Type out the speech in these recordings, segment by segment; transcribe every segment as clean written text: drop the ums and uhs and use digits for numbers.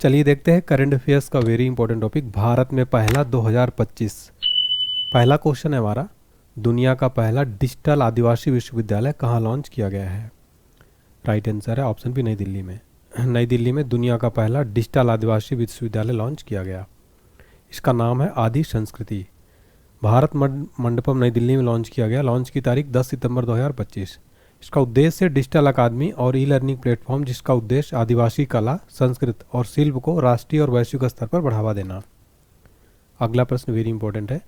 चलिए देखते हैं करंट अफेयर्स का वेरी इंपॉर्टेंट टॉपिक, भारत में पहला 2025। पहला क्वेश्चन है हमारा, दुनिया का पहला डिजिटल आदिवासी विश्वविद्यालय कहाँ लॉन्च किया गया है? राइट आंसर है ऑप्शन बी, नई दिल्ली में। नई दिल्ली में दुनिया का पहला डिजिटल आदिवासी विश्वविद्यालय लॉन्च किया गया। इसका नाम है आदि संस्कृति। भारत मंडपम नई दिल्ली में लॉन्च किया गया। लॉन्च की तारीख 10 सितंबर 2025। इसका उद्देश्य डिजिटल अकादमी और ई लर्निंग प्लेटफॉर्म, जिसका उद्देश्य आदिवासी कला, संस्कृत और शिल्प को राष्ट्रीय और वैश्विक स्तर पर बढ़ावा देना। अगला प्रश्न वेरी इंपॉर्टेंट है,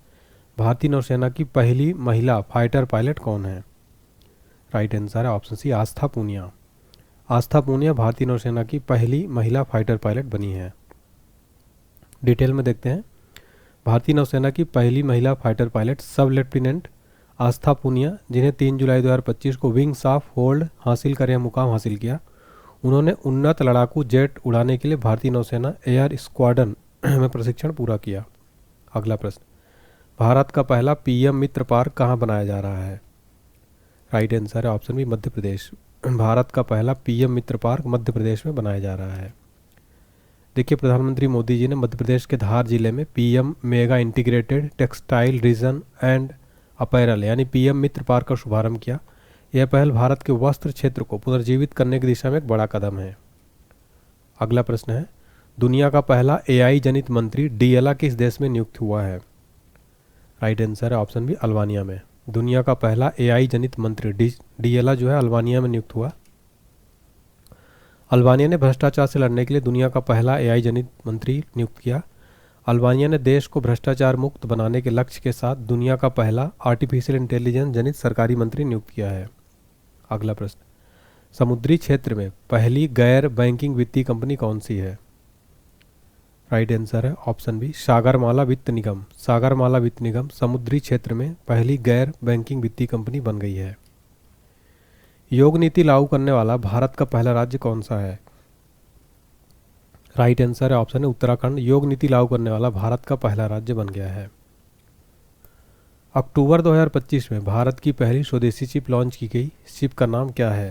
भारतीय नौसेना की पहली महिला फाइटर पायलट कौन है? राइट आंसर है ऑप्शन सी, आस्था पूनिया। आस्था पूनिया भारतीय नौसेना की पहली महिला फाइटर पायलट बनी है। डिटेल में देखते हैं। भारतीय नौसेना की पहली महिला फाइटर पायलट सब लेफ्टिनेंट आस्था पूनिया, जिन्हें 3 जुलाई 2025 को विंग्स ऑफ होल्ड हासिल कर यह मुकाम हासिल किया। उन्होंने उन्नत लड़ाकू जेट उड़ाने के लिए भारतीय नौसेना एयर स्क्वाड्रन में प्रशिक्षण पूरा किया। अगला प्रश्न, भारत का पहला पीएम मित्र पार्क कहाँ बनाया जा रहा है? राइट आंसर है ऑप्शन बी, मध्य प्रदेश। भारत का पहला पीएम मित्र पार्क मध्य प्रदेश में बनाया जा रहा है। देखिए, प्रधानमंत्री मोदी जी ने मध्य प्रदेश के धार जिले में PM mega integrated textile reason and apparel यानी पीएम मित्र पार्क का शुभारंभ किया। यह पहल भारत के वस्त्र क्षेत्र को पुनर्जीवित करने की दिशा में एक बड़ा कदम है। अगला प्रश्न है, दुनिया का पहला एआई जनित मंत्री डीएला किस देश में नियुक्त हुआ है? राइट आंसर है ऑप्शन बी, अल्बानिया में। दुनिया का पहला एआई जनित मंत्री डीएला जो है अल्बानिया में नियुक्त हुआ। अल्बानिया ने भ्रष्टाचार से लड़ने के लिए दुनिया का पहला एआई जनित मंत्री नियुक्त किया। अल्बानिया ने देश को भ्रष्टाचार मुक्त बनाने के लक्ष्य के साथ दुनिया का पहला आर्टिफिशियल इंटेलिजेंस जनित सरकारी मंत्री नियुक्त किया है। अगला प्रश्न, समुद्री क्षेत्र में पहली गैर बैंकिंग वित्तीय कंपनी कौन सी है? राइट आंसर है ऑप्शन बी, सागरमाला वित्त निगम। सागरमाला वित्त निगम समुद्री क्षेत्र में पहली गैर बैंकिंग वित्तीय कंपनी बन गई है। योग नीति लागू करने वाला भारत का पहला राज्य कौन सा है? राइट आंसर है ऑप्शन है, उत्तराखंड। योग नीति लागू करने वाला भारत का पहला राज्य बन गया है। अक्टूबर 2025 में भारत की पहली स्वदेशी चिप लॉन्च की गई। चिप का नाम क्या है?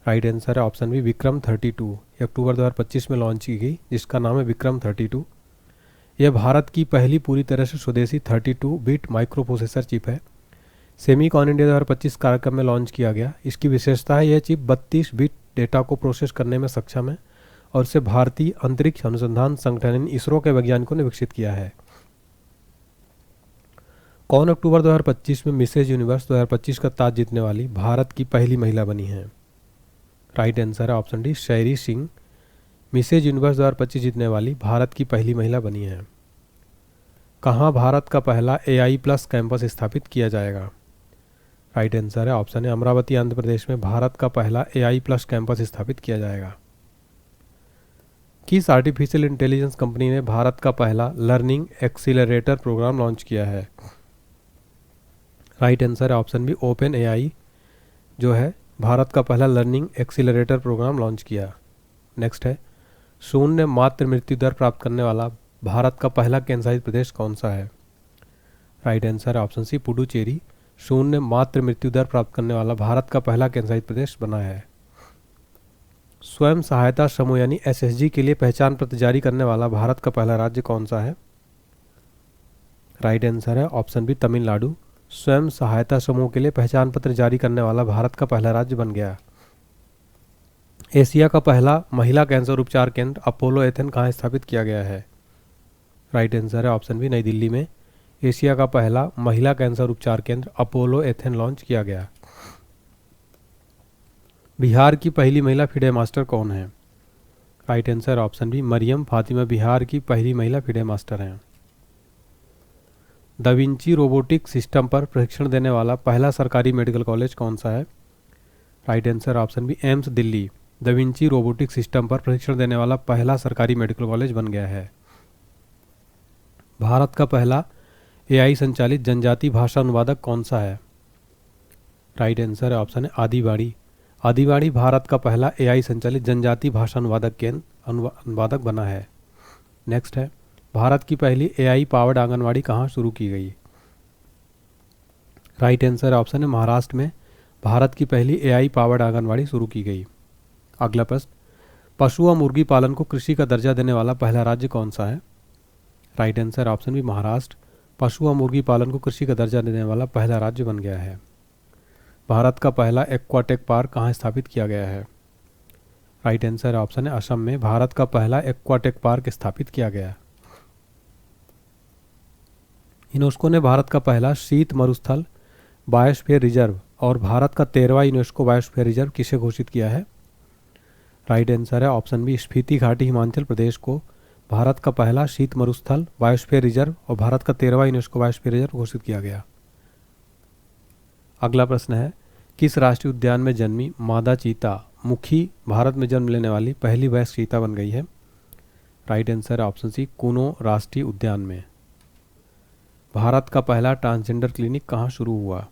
राइट आंसर है ऑप्शन बी, विक्रम 32। अक्टूबर 2025 में लॉन्च की गई, जिसका नाम है विक्रम 32। यह भारत की पहली पूरी तरह से स्वदेशी 32 बिट माइक्रो प्रोसेसर चिप है। सेमीकॉन इंडिया 2025 कार्यक्रम में लॉन्च किया गया। इसकी विशेषता है, यह चिप 32 बिट डेटा को प्रोसेस करने में सक्षम है और इसे भारतीय अंतरिक्ष अनुसंधान संगठन इसरो के वैज्ञानिकों ने विकसित किया है। कौन अक्टूबर 2025 में मिसेज यूनिवर्स 2025 का ताज जीतने वाली भारत की पहली महिला बनी है? राइट आंसर है ऑप्शन डी, शैरी सिंह। मिसेज यूनिवर्स 2025 जीतने वाली भारत की पहली महिला बनी है। कहाँ भारत का पहला एआई प्लस कैंपस स्थापित किया जाएगा? राइट आंसर है ऑप्शन है, अमरावती आंध्र प्रदेश में भारत का पहला एआई प्लस कैंपस स्थापित किया जाएगा। किस आर्टिफिशियल इंटेलिजेंस कंपनी ने भारत का पहला लर्निंग एक्सीलरेटर प्रोग्राम लॉन्च किया है? राइट आंसर है ऑप्शन बी, ओपन एआई जो है भारत का पहला लर्निंग एक्सीलरेटर प्रोग्राम लॉन्च किया। नेक्स्ट है, शून्य मात्र मृत्यु दर प्राप्त करने वाला भारत का पहला केंद्रशासित प्रदेश कौन सा है? राइट आंसर है ऑप्शन सी, पुडुचेरी। शून्य मात्र मृत्यु दर प्राप्त करने वाला भारत का पहला केंद्रशासित प्रदेश बना है। स्वयं सहायता समूह यानी एसएचजी के लिए पहचान पत्र जारी करने वाला भारत का पहला राज्य कौन सा है? राइट आंसर है ऑप्शन बी, तमिलनाडु। स्वयं सहायता समूह के लिए पहचान पत्र जारी करने वाला भारत का पहला राज्य बन गया। एशिया का पहला महिला कैंसर उपचार केंद्र अपोलो एथेन कहाँ स्थापित किया गया है? राइट आंसर है ऑप्शन बी, नई दिल्ली में। एशिया का पहला महिला कैंसर उपचार केंद्र अपोलो एथेन लॉन्च किया गया। बिहार की पहली महिला फिडे मास्टर कौन है? Right answer option B, Mariyam Fatima Bihar की पहली महिला फिडे मास्टर हैं। दा विंची रोबोटिक सिस्टम पर प्रशिक्षण देने वाला पहला सरकारी मेडिकल कॉलेज कौन सा है? Right answer option B, AIIMS Delhi. Da Vinci robotic system पर प्रशिक्षण देने वाला पहला सरकारी मेडिकल कॉलेज बन गया है। भारत का पहला एआई संचालित जनजाति भाषा अनुवादक कौन सा है? राइट आंसर है ऑप्शन है, आदिवाड़ी। आदिवाड़ी भारत का पहला एआई संचालित जनजाति भाषा अनुवादक बना है। नेक्स्ट है, भारत की पहली एआई पावर्ड आंगनवाड़ी कहाँ शुरू की गई? राइट आंसर ऑप्शन है, महाराष्ट्र में भारत की पहली एआई पावर्ड आंगनवाड़ी शुरू की गई। अगला प्रश्न, पशु व मुर्गी पालन को कृषि का दर्जा देने वाला पहला राज्य कौन सा है? Right answer option B Maharashtra. पशु व मुर्गी पालन को कृषि का दर्जा देने वाला पहला राज्य बन गया है। भारत का पहला एक्वाटेक पार्क कहाँ स्थापित किया गया है? राइट आंसर ऑप्शन है असम में भारत का पहला एक्वाटेक पार्क स्थापित किया गया। यूनेस्को ने भारत का पहला शीत मरुस्थल बायोस्फीयर रिजर्व और भारत का 13वां यूनेस्को बायोस्फीयर रिजर्व किसे घोषित किया है? राइट आंसर है ऑप्शन बी स्पीति घाटी हिमाचल प्रदेश को भारत का पहला शीत मरुस्थल बायोस्फीयर रिजर्व और भारत का 13वां यूनेस्को बायोस्फीयर रिजर्व घोषित किया गया। अगला प्रश्न है, किस राष्ट्रीय उद्यान में जन्मी मादा चीता मुखी भारत में जन्म लेने वाली पहली वयस्क चीता बन गई है? राइट आंसर है ऑप्शन सी कूनो राष्ट्रीय उद्यान में। भारत का पहला ट्रांसजेंडर क्लिनिक कहाँ शुरू हुआ?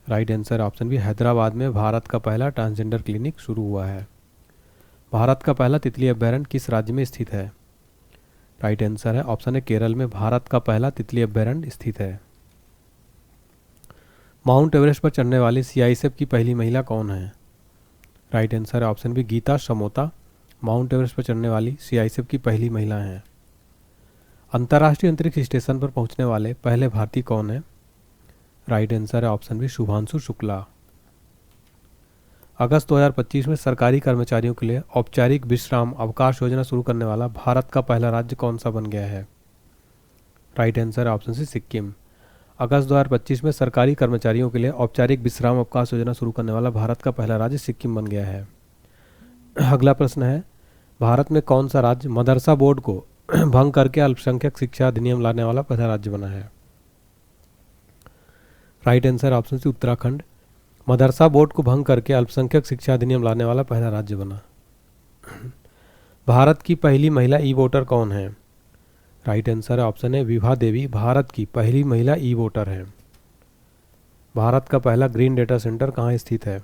Right answer option B Hyderabad में भारत का पहला ट्रांसजेंडर क्लिनिक शुरू हुआ है। भारत का पहला तितली अभयारण्य किस राज्य में स्थित है? राइट आंसर है ऑप्शन है केरल में भारत का पहला तितली अभयारण्य स्थित है। माउंट एवरेस्ट पर चढ़ने वाली सीआईएसएफ की पहली महिला कौन है? राइट आंसर है option B Geeta Samota Mount Everest पर चढ़ने वाली सीआईएसएफ की पहली महिला हैं। अंतर्राष्ट्रीय अंतरिक्ष स्टेशन पर पहुंचने वाले पहले भारतीय कौन है? राइट आंसर है ऑप्शन बी शुभांशु शुक्ला। अगस्त 2025 में सरकारी कर्मचारियों के लिए औपचारिक विश्राम अवकाश योजना शुरू करने वाला भारत का पहला राज्य कौन सा बन गया है? राइट आंसर है ऑप्शन सी सिक्किम। अगस्त 2025 में सरकारी कर्मचारियों के लिए औपचारिक विश्राम अवकाश योजना शुरू करने वाला भारत का पहला राज्य सिक्किम बन गया है। अगला प्रश्न है, भारत में कौन सा राज्य मदरसा बोर्ड को भंग करके अल्पसंख्यक शिक्षा अधिनियम लाने वाला पहला राज्य बना है? Right answer option C Uttarakhand. मदरसा बोर्ड को भंग करके अल्पसंख्यक शिक्षा अधिनियम लाने वाला पहला राज्य बना। भारत की पहली महिला ई वोटर कौन है? राइट आंसर है ऑप्शन है विभा देवी भारत की पहली महिला ई वोटर है। भारत का पहला ग्रीन डेटा सेंटर कहाँ स्थित है?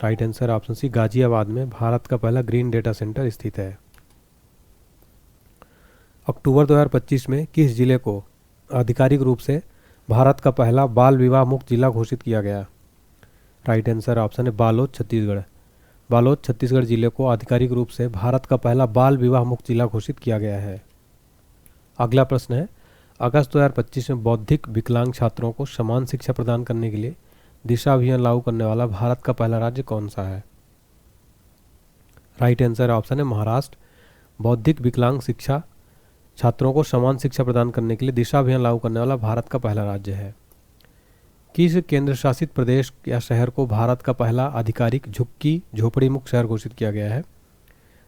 Right answer option C Ghaziabad में भारत का पहला ग्रीन डेटा सेंटर स्थित है। अक्टूबर 2025 में किस जिले को आधिकारिक रूप से भारत का पहला बाल विवाह मुक्त जिला घोषित किया गया? राइट आंसर ऑप्शन है बालोद छत्तीसगढ़। बालोद छत्तीसगढ़ जिले को आधिकारिक रूप से भारत का पहला बाल विवाह मुक्त जिला घोषित किया गया है। अगला प्रश्न है, अगस्त 2025 में बौद्धिक विकलांग छात्रों को समान शिक्षा प्रदान करने के लिए दिशा अभियान लागू करने वाला भारत का पहला राज्य कौन सा है? राइट आंसर ऑप्शन है महाराष्ट्र। बौद्धिक विकलांग शिक्षा छात्रों को समान शिक्षा प्रदान करने के लिए दिशा अभियान लागू करने वाला भारत का पहला राज्य है। किस केंद्र शासित प्रदेश या शहर को भारत का पहला आधिकारिक झुग्गी झोपड़ी मुक्त शहर घोषित किया गया है?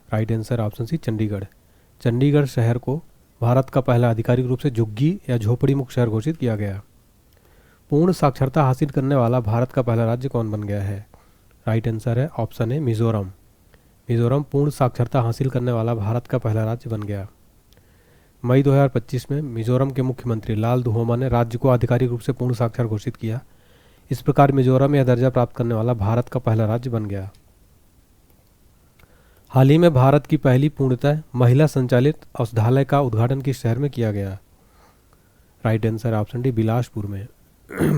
Right answer option C Chandigarh. Chandigarh शहर को भारत का पहला आधिकारिक रूप से झुग्गी या झोपड़ी मुक्त शहर घोषित किया गया। पूर्ण साक्षरता हासिल करने वाला भारत का पहला राज्य कौन बन गया है? राइट आंसर है ऑप्शन ए मिजोरम। मिजोरम पूर्ण साक्षरता हासिल करने वाला भारत का पहला राज्य बन गया। मई 2025 में मिजोरम के मुख्यमंत्री लाल दुहोमा ने राज्य को आधिकारिक रूप से पूर्ण साक्षर घोषित किया। इस प्रकार मिजोरम यह दर्जा प्राप्त करने वाला भारत का पहला राज्य बन गया। हाल ही में भारत की पहली पूर्णतः महिला संचालित औषधालय का उद्घाटन किस शहर में किया गया? Right answer option D Bilaspur में।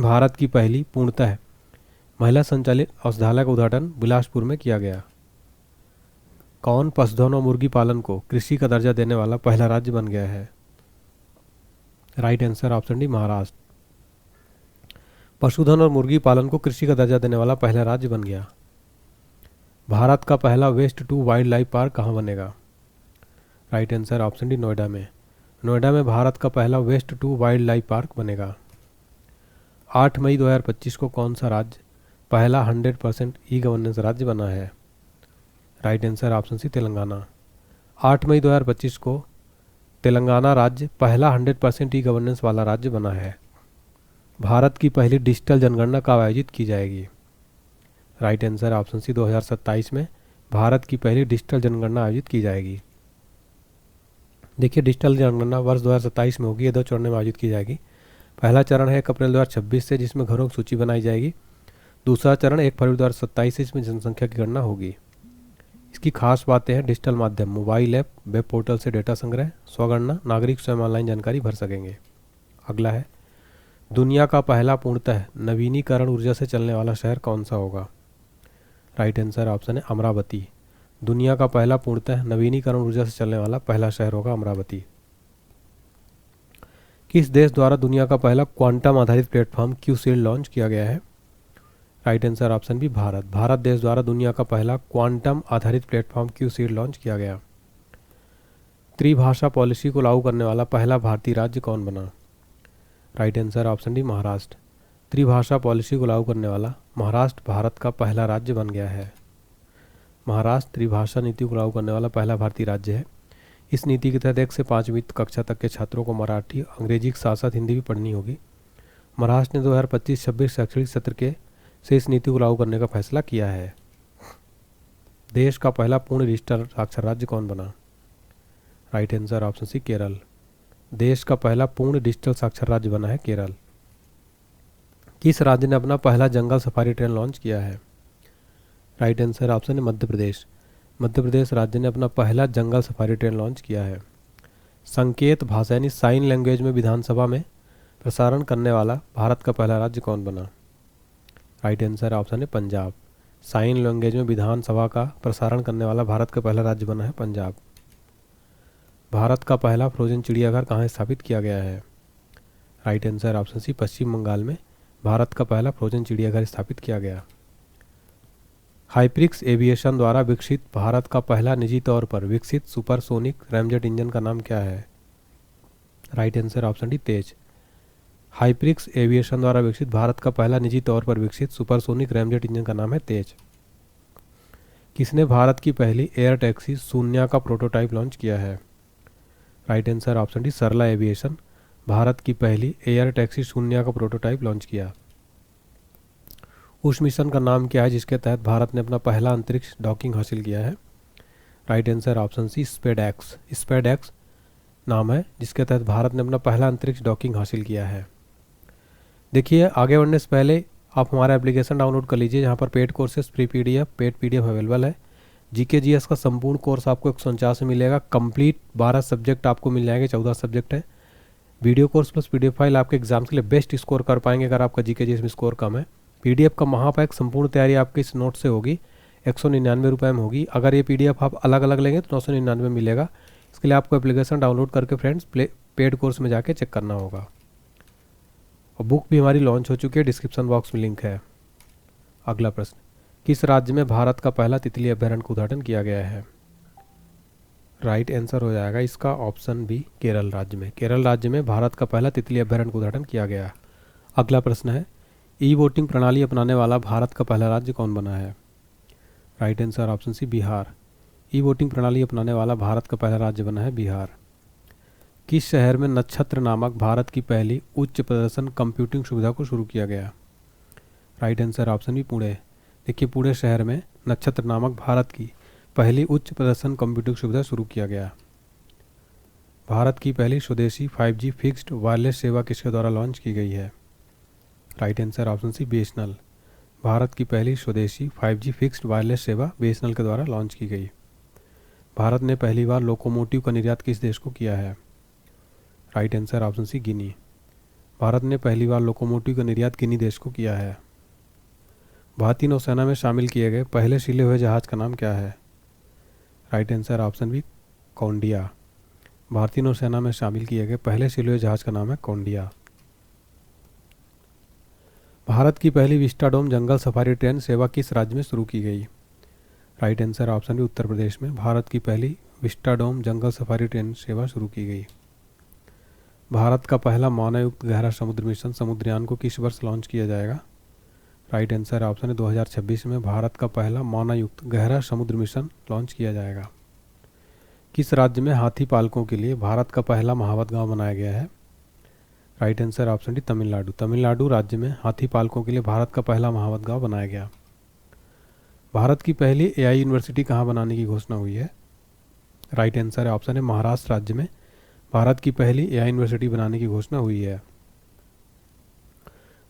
भारत की पहली पूर्णतः महिला संचालित औषधालय का उद्घाटन बिलासपुर में किया गया। कौन पशुधन और मुर्गी पालन को कृषि का दर्जा देने वाला पहला राज्य बन गया है? Right answer option D Maharashtra. पशुधन और मुर्गी पालन को कृषि का दर्जा देने वाला पहला राज्य बन गया। भारत का पहला waste to wildlife park कहाँ बनेगा? Right answer option D Noida में। नोएडा में भारत का पहला waste to wildlife park बनेगा। 8 मई 2025 को कौन सा राज्य पहला 100% ई गवर्नेंस राज्य बना है? Right answer option C Telangana. 8 मई 2025 को तेलंगाना राज्य पहला 100% ई गवर्नेंस वाला राज्य बना है। भारत की पहली डिजिटल जनगणना कब आयोजित की जाएगी? राइट आंसर ऑप्शन सी 2027 में भारत की पहली डिजिटल जनगणना आयोजित की जाएगी। देखिए डिजिटल जनगणना वर्ष 2027 में होगी। ये 2 चरणों में आयोजित की जाएगी। पहला चरण है 1 अप्रैल 2026 से, जिसमें घरों की सूची बनाई जाएगी। दूसरा चरण 1 फरवरी 2027 से, इसमें जनसंख्या की गणना होगी। इसकी खास बातें हैं डिजिटल माध्यम, मोबाइल ऐप, वेब पोर्टल से डेटा संग्रह, स्वगणना, नागरिक स्वयं ऑनलाइन जानकारी भर सकेंगे। अगला है, दुनिया का पहला पूर्णतः नवीनीकरण ऊर्जा से चलने वाला शहर कौन सा होगा? राइट आंसर ऑप्शन है अमरावती। दुनिया का पहला पूर्णतः नवीनीकरण ऊर्जा से चलने वाला पहला शहर होगा अमरावती। किस देश द्वारा दुनिया का पहला क्वांटम आधारित प्लेटफॉर्म क्यूसील्ड लॉन्च किया गया है? Right answer option B Bharat. Bharat देश द्वारा दुनिया का पहला क्वांटम आधारित प्लेटफॉर्म क्यूसील्ड लॉन्च किया गया। त्रिभाषा पॉलिसी को लागू करने वाला पहला भारतीय राज्य कौन बना? Right answer option D Maharashtra. त्रिभाषा पॉलिसी को लागू करने वाला महाराष्ट्र भारत का पहला राज्य बन गया है। महाराष्ट्र त्रिभाषा नीति को लागू करने वाला पहला भारतीय राज्य है। इस नीति के तहत 1 से 5वीं कक्षा तक के छात्रों को मराठी, अंग्रेजी के साथ साथ हिंदी भी पढ़नी होगी। महाराष्ट्र ने 2025-26 शैक्षणिक सत्र के से इस नीति को लागू करने का फैसला किया है। देश का पहला पूर्ण डिजिटल साक्षर राज्य कौन बना? Right answer option C Kerala. देश का पहला पूर्ण डिजिटल साक्षर राज्य बना है केरल। किस राज्य ने अपना पहला जंगल सफारी ट्रेन लॉन्च किया है? राइट आंसर ऑप्शन है मध्य प्रदेश। मध्य प्रदेश राज्य ने अपना पहला जंगल सफारी ट्रेन लॉन्च किया है। संकेत भाषा यानी साइन लैंग्वेज में विधानसभा में प्रसारण करने वाला भारत का पहला राज्य कौन बना? राइट आंसर ऑप्शन है पंजाब। साइन लैंग्वेज में विधानसभा का प्रसारण करने वाला भारत का पहला राज्य बना है पंजाब। भारत का पहला फ्रोजन चिड़ियाघर कहाँ स्थापित किया गया है? राइट आंसर ऑप्शन सी पश्चिम बंगाल में भारत का पहला फ्रोजन चिड़ियाघर स्थापित किया गया। हाइप्रिक्स एविएशन द्वारा विकसित भारत का पहला निजी तौर पर विकसित सुपरसोनिक रैमजेट इंजन का नाम क्या है? राइट आंसर ऑप्शन डी तेज। हाइप्रिक्स एविएशन द्वारा विकसित भारत का पहला निजी तौर पर विकसित सुपरसोनिक रैमजेट इंजन का नाम है तेज। किसने भारत की पहली एयर टैक्सी शून्य का प्रोटोटाइप लॉन्च किया है? राइट आंसर ऑप्शन डी सरला एविएशन भारत की पहली एयर टैक्सी शून्य का प्रोटोटाइप लॉन्च किया। उस मिशन का नाम क्या है जिसके तहत भारत ने अपना पहला अंतरिक्ष डॉकिंग हासिल किया है? Right answer option C SpaDeX. SpaDeX नाम है जिसके तहत भारत ने अपना पहला अंतरिक्ष डॉकिंग हासिल किया है। देखिए आगे बढ़ने से पहले आप हमारा एप्लीकेशन डाउनलोड कर लीजिए जहाँ पर paid courses free paid PDF available है। जीके जीएस का संपूर्ण कोर्स आपको 149 में मिलेगा। कंप्लीट 12 सब्जेक्ट आपको मिल जाएंगे, 14 सब्जेक्ट है। Video course plus PDF file आपके एग्जाम्स के लिए बेस्ट स्कोर कर पाएंगे अगर आपका जीके जीएस में स्कोर कम है। पीडीएफ का महापैक संपूर्ण तैयारी आपकी इस नोट से होगी, 199 रुपये में होगी। अगर ये पीडीएफ आप अलग अलग लेंगे तो 999 में मिलेगा। इसके लिए आपको एप्लीकेशन डाउनलोड करके फ्रेंड्स पेड कोर्स में जाके चेक करना होगा। और बुक भी हमारी लॉन्च हो चुकी है, डिस्क्रिप्शन बॉक्स में लिंक है। अगला प्रश्न, किस राज्य में भारत का पहला तितली अभ्यारण्य का उद्घाटन किया गया है? राइट आंसर हो जाएगा इसका ऑप्शन बी केरल राज्य में। केरल राज्य में भारत का पहला तितली अभ्यारण्य का उद्घाटन किया गया। अगला प्रश्न है, ई वोटिंग प्रणाली अपनाने वाला भारत का पहला राज्य कौन बना है? Right answer option C Bihar. E voting प्रणाली अपनाने वाला भारत का पहला राज्य बना है बिहार। किस शहर में नक्षत्र नामक भारत की पहली उच्च प्रदर्शन कंप्यूटिंग सुविधा को शुरू किया गया? Right answer option B Pune. देखिए पुणे शहर में नक्षत्र नामक भारत की पहली उच्च प्रदर्शन कंप्यूटिंग सुविधा शुरू किया गया। भारत की पहली स्वदेशी 5G फिक्स्ड वायरलेस सेवा किसके द्वारा लॉन्च की गई है? Right answer option C BSNL. Bharat की पहली स्वदेशी 5G फिक्स्ड वायरलेस सेवा बीएसएनएल के द्वारा लॉन्च की गई। भारत ने पहली बार लोकोमोटिव का निर्यात किस देश को किया है? राइट आंसर ऑप्शन सी गिनी। भारत ने पहली बार लोकोमोटिव का निर्यात गिनी देश को किया है। भारतीय नौसेना में शामिल किए गए पहले सिले हुए जहाज का नाम क्या है? Right answer option B Kaundinya. भारतीय नौसेना में शामिल किए गए पहले सिले हुए जहाज का नाम है कौंडिया। भारत की पहली विस्टाडोम जंगल सफारी ट्रेन सेवा किस राज्य में शुरू की गई? Right answer option B Uttar Pradesh में भारत की पहली विस्टाडोम जंगल सफारी ट्रेन सेवा शुरू की गई। भारत का पहला मानवयुक्त गहरा समुद्र मिशन समुद्रयान को किस वर्ष लॉन्च किया जाएगा? राइट आंसर ऑप्शन है 2026 में भारत का पहला मानवयुक्त गहरा समुद्र मिशन लॉन्च किया जाएगा। किस राज्य में हाथी पालकों के लिए भारत का पहला महावत गांव बनाया गया है? Right answer option D Tamil Nadu. Tamil Nadu राज्य में हाथी पालकों के लिए भारत का पहला महावत गांव बनाया गया। भारत की पहली एआई यूनिवर्सिटी कहाँ बनाने की घोषणा हुई है? राइट आंसर है ऑप्शन है महाराष्ट्र राज्य में भारत की पहली एआई यूनिवर्सिटी बनाने की घोषणा हुई है।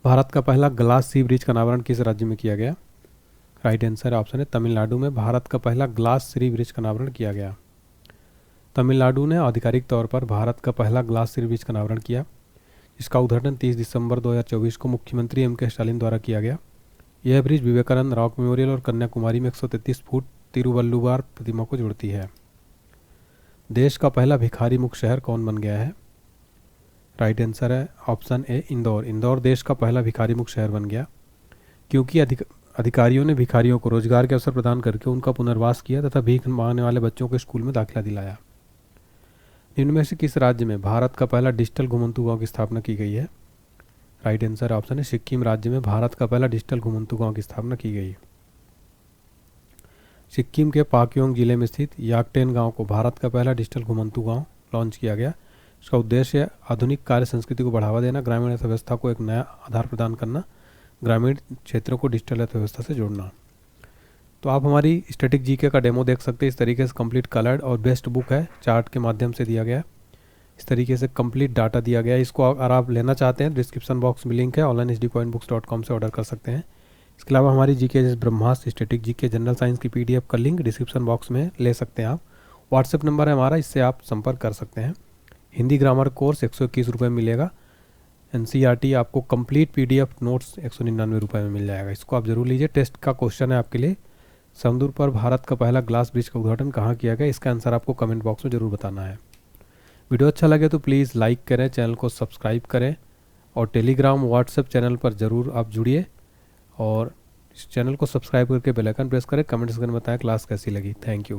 भारत का पहला ग्लास सी ब्रिज का अनावरण किस राज्य में किया गया? राइट आंसर ऑप्शन है तमिलनाडु में भारत का पहला ग्लास सी ब्रिज का अनावरण किया गया। तमिलनाडु ने आधिकारिक तौर पर भारत का पहला ग्लास सी ब्रिज का अनावरण किया। इसका उद्घाटन 30 दिसंबर 2024 को मुख्यमंत्री एम के स्टालिन द्वारा किया गया। यह ब्रिज विवेकानंद रॉक मेमोरियल और कन्याकुमारी में 133 फुट तिरुवल्लुवर प्रतिमा को जोड़ती है। देश का पहला भिखारी मुक्त शहर कौन बन गया है? राइट आंसर है ऑप्शन ए इंदौर। इंदौर देश का पहला भिखारी मुक्त शहर बन गया क्योंकि अधिकारियों ने भिखारियों को रोजगार के अवसर प्रदान करके उनका पुनर्वास किया तथा भीख मांगने वाले बच्चों को स्कूल में दाखिला दिलाया। निम्न में से किस राज्य में भारत का पहला डिजिटल घुमंतू गांव की स्थापना की गई है? राइट आंसर ऑप्शन है सिक्किम राज्य में भारत का पहला डिजिटल घुमंतू गांव की स्थापना की गई। सिक्किम के पाक्योंग जिले में स्थित याकटेन गांव को भारत का पहला डिजिटल घुमंतू गांव लॉन्च किया गया। इसका उद्देश्य आधुनिक कार्य संस्कृति को बढ़ावा देना, ग्रामीण अर्थव्यवस्था को एक नया आधार प्रदान करना, ग्रामीण क्षेत्रों को डिजिटल अर्थव्यवस्था से जोड़ना। तो आप हमारी स्टैटिक जीके का डेमो देख सकते हैं। इस तरीके से कंप्लीट कलर्ड और बेस्ट बुक है, चार्ट के माध्यम से दिया गया है। इस तरीके से कंप्लीट डाटा दिया गया है। इसको अगर आप लेना चाहते हैं डिस्क्रिप्शन बॉक्स में लिंक है, onlinehd.coinbooks.com से ऑर्डर कर सकते हैं। इसके अलावा हमारी जीके जैसे ब्रह्मास्त्र, स्टैटिक जीके, जनरल साइंस की पीडीएफ का लिंक डिस्क्रिप्शन बॉक्स में ले सकते हैं आप। व्हाट्सएप नंबर है हमारा, इससे आप संपर्क कर सकते हैं। हिंदी ग्रामर कोर्स 121 रुपये में मिलेगा। एनसीईआरटी आपको कंप्लीट पीडीएफ नोट्स 199 रुपये में मिल जाएगा। इसको आप जरूर लीजिए। टेस्ट का क्वेश्चन है आपके लिए, समुद्र पर भारत का पहला ग्लास ब्रिज का उद्घाटन कहाँ किया गया? इसका आंसर आपको कमेंट बॉक्स में जरूर बताना है। वीडियो अच्छा लगे तो प्लीज़ लाइक करें, चैनल को सब्सक्राइब करें और टेलीग्राम व्हाट्सएप चैनल पर ज़रूर आप जुड़िए और इस चैनल को सब्सक्राइब करके बेल आइकन प्रेस करें। कमेंट सेक्शन में बताएं क्लास कैसी लगी। Thank you.